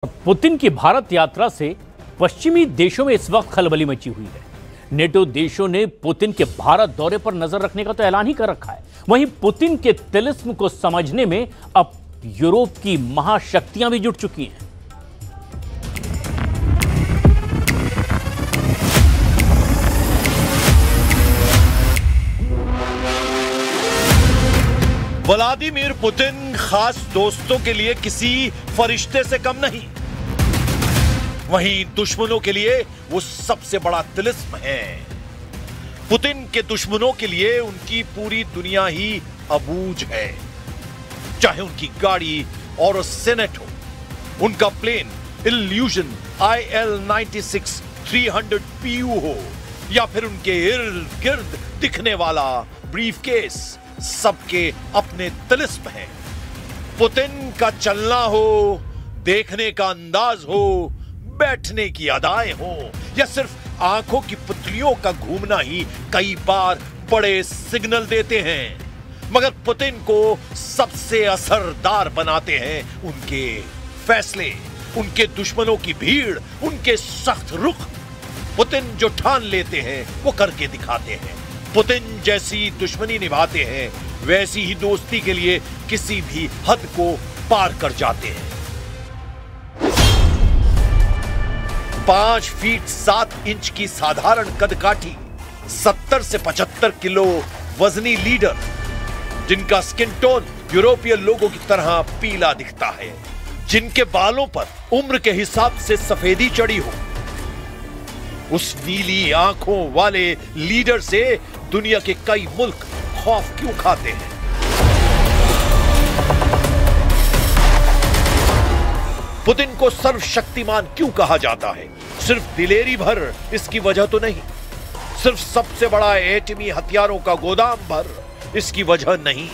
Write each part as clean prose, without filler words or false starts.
Putin की भारत यात्रा से पश्चिमी देशों में इस वक्त खलबली मची हुई है। नेटो देशों ने पुतिन के भारत दौरे पर नजर रखने का तो ऐलान ही कर रखा है। वहीं पुतिन के तिलिस्म को समझने में अब यूरोप की महाशक्तियां भी जुट चुकी हैं। व्लादिमीर पुतिन खास दोस्तों के लिए किसी फरिश्ते से कम नहीं, वहीं दुश्मनों के लिए वो सबसे बड़ा तिलिस्म है। पुतिन के दुश्मनों के लिए उनकी पूरी दुनिया ही अबूझ है, चाहे उनकी गाड़ी और सेनेट हो, उनका प्लेन इल्यूजन IL-96 300 PU हो, या फिर उनके इर्द गिर्द दिखने वाला ब्रीफकेस, सबके अपने तिलिस्म हैं। पुतिन का चलना हो, देखने का अंदाज हो, बैठने की अदाएं हो, या सिर्फ आंखों की पुतलियों का घूमना ही कई बार बड़े सिग्नल देते हैं। मगर पुतिन को सबसे असरदार बनाते हैं उनके फैसले, उनके दुश्मनों की भीड़, उनके सख्त रुख। पुतिन जो ठान लेते हैं वो करके दिखाते हैं। पुतिन जैसी दुश्मनी निभाते हैं, वैसी ही दोस्ती के लिए किसी भी हद को पार कर जाते हैं। 5 फीट 7 इंच की साधारण कदकाठी, 70 से 75 किलो वजनी लीडर, जिनका स्किन टोन यूरोपीय लोगों की तरह पीला दिखता है, जिनके बालों पर उम्र के हिसाब से सफेदी चढ़ी हो, उस नीली आंखों वाले लीडर से दुनिया के कई मुल्क खौफ क्यों खाते हैं? पुतिन को सर्वशक्तिमान क्यों कहा जाता है? सिर्फ दिलेरी भर इसकी वजह तो नहीं, सिर्फ सबसे बड़ा एटमी हथियारों का गोदाम भर इसकी वजह नहीं,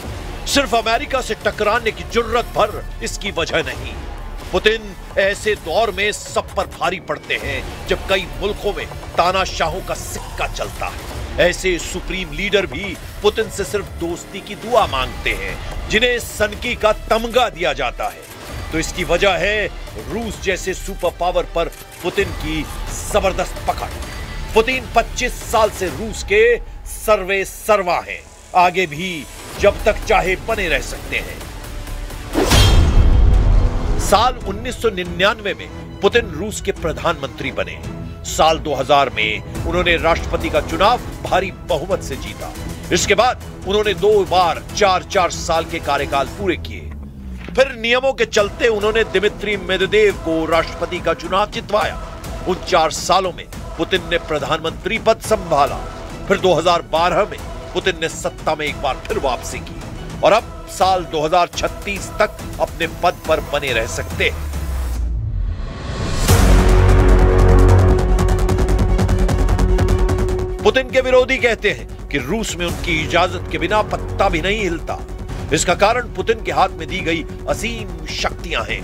सिर्फ अमेरिका से टकराने की जुर्रत भर इसकी वजह नहीं। पुतिन ऐसे दौर में सब पर भारी पड़ते हैं जब कई मुल्कों में तानाशाहों का सिक्का चलता है। ऐसे सुप्रीम लीडर भी पुतिन से सिर्फ दोस्ती की दुआ मांगते हैं, जिन्हें सनकी का तमगा दिया जाता है। तो इसकी वजह है रूस जैसे सुपर पावर पर पुतिन की जबरदस्त पकड़। पुतिन 25 साल से रूस के सर्वे सर्वा हैं, आगे भी जब तक चाहे बने रह सकते हैं। साल 1999 में पुतिन रूस के प्रधानमंत्री बने। साल 2000 में उन्होंने राष्ट्रपति का चुनाव भारी बहुमत से जीता। इसके बाद उन्होंने 2 बार 4-4 साल के कार्यकाल पूरे किए। फिर नियमों के चलते उन्होंने दिमित्री मेदवेदेव को राष्ट्रपति का चुनाव जितवाया। उन 4 सालों में पुतिन ने प्रधानमंत्री पद संभाला। फिर 2012 में पुतिन ने सत्ता में एक बार फिर वापसी की और अब साल 2036 तक अपने पद पर बने रह सकते हैं। पुतिन के विरोधी कहते हैं कि रूस में उनकी इजाजत के बिना पत्ता भी नहीं हिलता। इसका कारण पुतिन के हाथ में दी गई असीम शक्तियां हैं।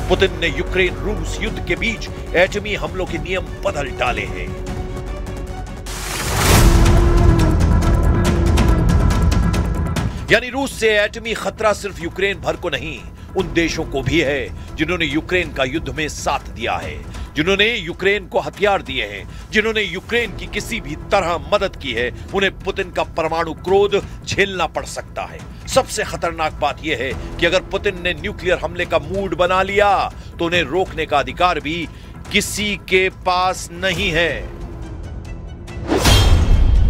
पुतिन ने यूक्रेन रूस युद्ध के बीच एटमी हमलों के नियम बदल डाले हैं। यानी रूस से एटमी खतरा सिर्फ यूक्रेन भर को नहीं, उन देशों को भी है जिन्होंने यूक्रेन का युद्ध में साथ दिया है, जिन्होंने यूक्रेन को हथियार दिए हैं, जिन्होंने यूक्रेन की किसी भी तरह मदद की है। उन्हें पुतिन का परमाणु क्रोध झेलना पड़ सकता है। सबसे खतरनाक बात यह है कि अगर पुतिन ने न्यूक्लियर हमले का मूड बना लिया तो उन्हें रोकने का अधिकार भी किसी के पास नहीं है।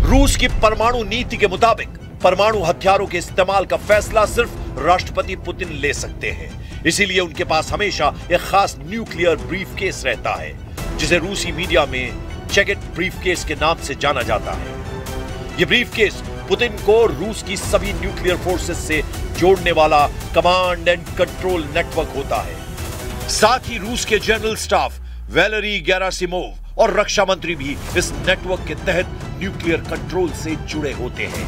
रूस की परमाणु नीति के मुताबिक परमाणु हथियारों के इस्तेमाल का फैसला सिर्फ राष्ट्रपति पुतिन ले सकते हैं। इसीलिए उनके पास हमेशा एक खास न्यूक्लियर ब्रीफकेस रहता है, जिसे रूसी मीडिया में चेगेट ब्रीफकेस के नाम से जाना जाता है। यह ब्रीफकेस पुतिन को रूस की सभी न्यूक्लियर फोर्सेस से जोड़ने वाला कमांड एंड कंट्रोल नेटवर्क होता है। साथ ही रूस के जनरल स्टाफ वैलेरी गेरासिमोव और रक्षा मंत्री भी इस नेटवर्क के तहत न्यूक्लियर कंट्रोल से जुड़े होते हैं।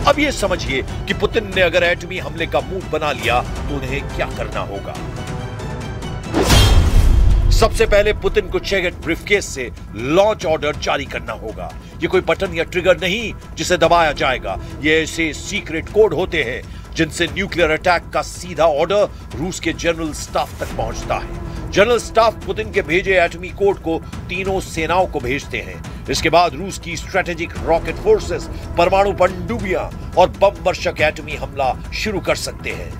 अब यह समझिए कि पुतिन ने अगर एटमी हमले का मूड बना लिया तो उन्हें क्या करना होगा। सबसे पहले पुतिन को चेगेट ब्रीफकेस से लॉन्च ऑर्डर जारी करना होगा। ये कोई बटन या ट्रिगर नहीं जिसे दबाया जाएगा। ये ऐसे सीक्रेट कोड होते हैं जिनसे न्यूक्लियर अटैक का सीधा ऑर्डर रूस के जनरल स्टाफ तक पहुंचता है। जनरल स्टाफ पुतिन के भेजे एटमी कोड को तीनों सेनाओं को भेजते हैं। इसके बाद रूस की स्ट्रेटेजिक रॉकेट फोर्सेस परमाणु पनडुब्बियां और बम वर्षक एटमी हमला शुरू कर सकते हैं।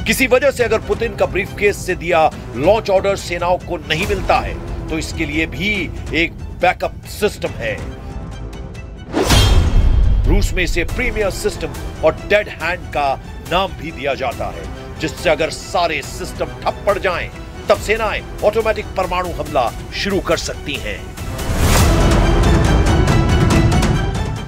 किसी वजह से अगर पुतिन का ब्रीफकेस से दिया लॉन्च ऑर्डर सेनाओं को नहीं मिलता है तो इसके लिए भी एक बैकअप सिस्टम है। रूस में इसे प्रीमियर सिस्टम और डेड हैंड का नाम भी दिया जाता है, जिससे अगर सारे सिस्टम ठप पड़ जाएं, तब सेनाएं ऑटोमेटिक परमाणु हमला शुरू कर सकती हैं।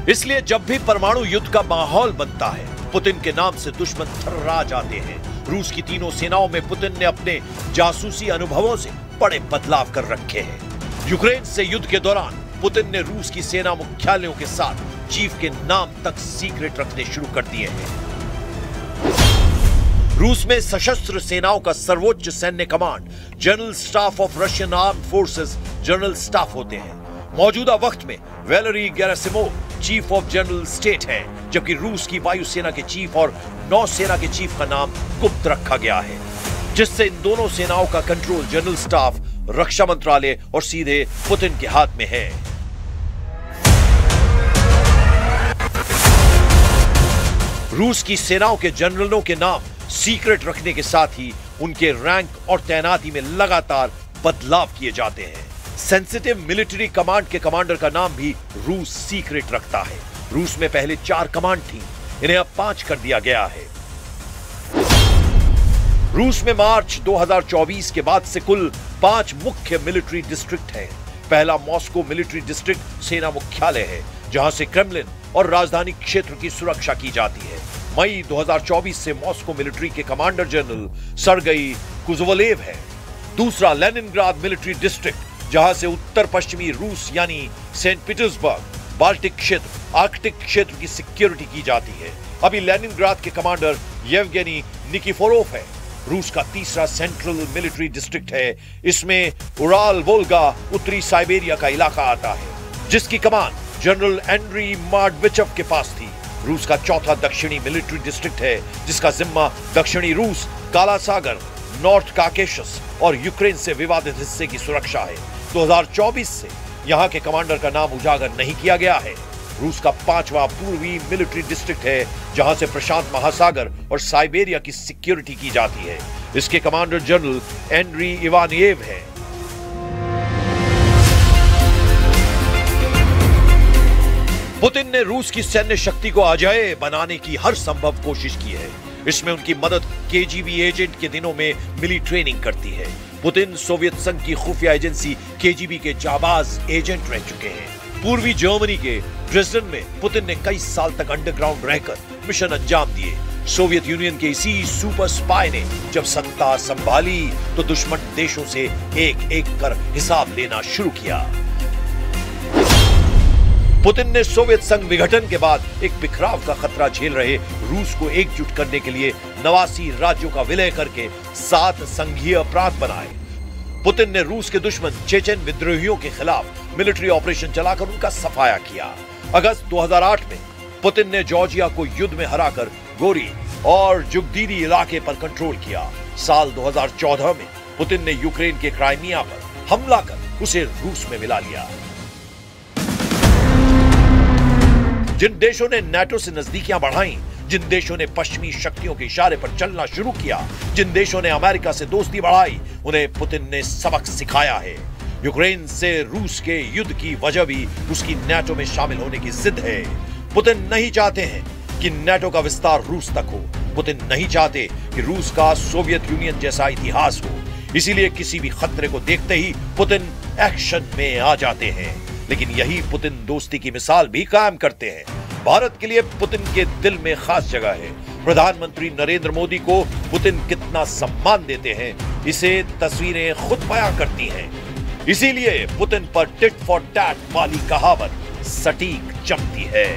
इसलिए जब भी परमाणु युद्ध का माहौल बनता है, पुतिन के नाम से दुश्मन थर्रा जाते हैं। रूस की तीनों सेनाओं में पुतिन ने अपने जासूसी अनुभवों से बड़े बदलाव कर रखे हैं। यूक्रेन से युद्ध के दौरान पुतिन ने रूस की सेना मुख्यालयों के साथ चीफ के नाम तक सीक्रेट रखने शुरू कर दिए हैं। रूस में सशस्त्र सेनाओं का सर्वोच्च सैन्य command general staff of Russian armed forces general staff होते हैं। मौजूदा वक्त में Valery Gerasimov chief of general state हैं, जबकि रूस की वायुसेना के चीफ और नौसेना के चीफ का नाम गुप्त रखा गया है, जिससे इन दोनों सेनाओं का कंट्रोल जनरल स्टाफ, रक्षा मंत्रालय और सीधे पुतिन के हाथ में है। रूस की सेनाओं के जनरलों के नाम सीक्रेट रखने के साथ ही उनके रैंक और तैनाती में लगातार बदलाव किए जाते हैं। सेंसिटिव मिलिट्री कमांड के कमांडर का नाम भी रूस सीक्रेट रखता है। रूस में पहले 4 कमांड थी, इन्हें अब 5 कर दिया गया है। रूस में मार्च 2024 के बाद से कुल 5 मुख्य मिलिट्री डिस्ट्रिक्ट हैं। पहला मॉस्को मिलिट्री डिस्ट्रिक्ट सेना मुख्यालय है, जहां से क्रेमलिन और राजधानी क्षेत्र की सुरक्षा की जाती है। मई 2024 से मॉस्को मिलिट्री के कमांडर जनरल सर्गई कुज़वलेव है। दूसरा लेनिनग्राद मिलिट्री डिस्ट्रिक्ट, जहां से उत्तर पश्चिमी रूस यानी सेंट पीटर्सबर्ग, बाल्टिक क्षेत्र, आर्कटिक क्षेत्र की सिक्योरिटी की जाती है। अभी लेनिनग्राद के कमांडर येवगेनी निकिफोरोव है। रूस का तीसरा सेंट्रल मिलिट्री डिस्ट्रिक्ट है। इसमें उराल वोल्गा उत्तरी साइबेरिया का इलाका आता है, जिसकी कमान जनरल एंड्री मार्डविचव के पास थी। रूस का चौथा दक्षिणी मिलिट्री डिस्ट्रिक्ट है, जिसका जिम्मा दक्षिणी रूस, काला सागर, नॉर्थ काकेशस और यूक्रेन से विवादित हिस्से की सुरक्षा है। 2024 से यहां के कमांडर का नाम उजागर नहीं किया गया है। रूस का 5वां पूर्वी मिलिट्री डिस्ट्रिक्ट है, जहां से प्रशांत महासागर और साइबेरिया की सिक्योरिटी की जाती है। इसके कमांडर जनरल एंड्री इवानिएव है। पुतिन ने रूस की सैन्य शक्ति को अजेय बनाने की हर संभव कोशिश की है। इसमें उनकी मदद केजीबी एजेंट के दिनों में मिली ट्रेनिंग करती है। पुतिन सोवियत संघ की खुफिया एजेंसी केजीबी के जाबाज एजेंट रह चुके हैं। पूर्वी जर्मनी के ड्रेसडन में पुतिन ने कई साल तक अंडरग्राउंड रहकर मिशन अंजाम दिए। सोवियत यूनियन के इसी सुपर स्पाई ने जब सत्ता संभाली तो दुश्मन देशों से एक एक कर हिसाब लेना शुरू किया। पुतिन ने सोवियत संघ विघटन के बाद एक बिखराव का खतरा झेल रहे रूस को एकजुट करने के लिए 89 राज्यों का विलय करके 7 संघीय प्रांत बनाए। पुतिन ने रूस के दुश्मन चेचेन विद्रोहियों के खिलाफ मिलिट्री ऑपरेशन चलाकर उनका सफाया किया। अगस्त 2008 में पुतिन ने जॉर्जिया को युद्ध में हराकर गोरी और जुगदीदी इलाके पर कंट्रोल किया। साल 2014 में पुतिन ने यूक्रेन के क्राइमिया पर हमला कर उसे रूस में मिला लिया। जिन देशों ने नाटो से नजदीकियां बढ़ाई, जिन देशों ने पश्चिमी शक्तियों के इशारे पर चलना शुरू किया, जिन देशों ने अमेरिका से दोस्ती बढ़ाई, उन्हें पुतिन ने सबक सिखाया है। यूक्रेन से रूस के युद्ध की वजह भी उसकी नाटो में शामिल होने की जिद है। पुतिन नहीं चाहते हैं कि नाटो का विस्तार रूस तक हो। पुतिन नहीं चाहते कि रूस का सोवियत यूनियन जैसा इतिहास हो। इसीलिए किसी भी खतरे को देखते ही पुतिन एक्शन में आ जाते हैं। लेकिन यही पुतिन दोस्ती की मिसाल भी कायम करते हैं। भारत के लिए पुतिन के दिल में खास जगह है। प्रधानमंत्री नरेंद्र मोदी को पुतिन कितना सम्मान देते हैं, इसे तस्वीरें खुद बयां करती हैं। इसीलिए पुतिन पर टिट फॉर टैट वाली कहावत सटीक जमती है।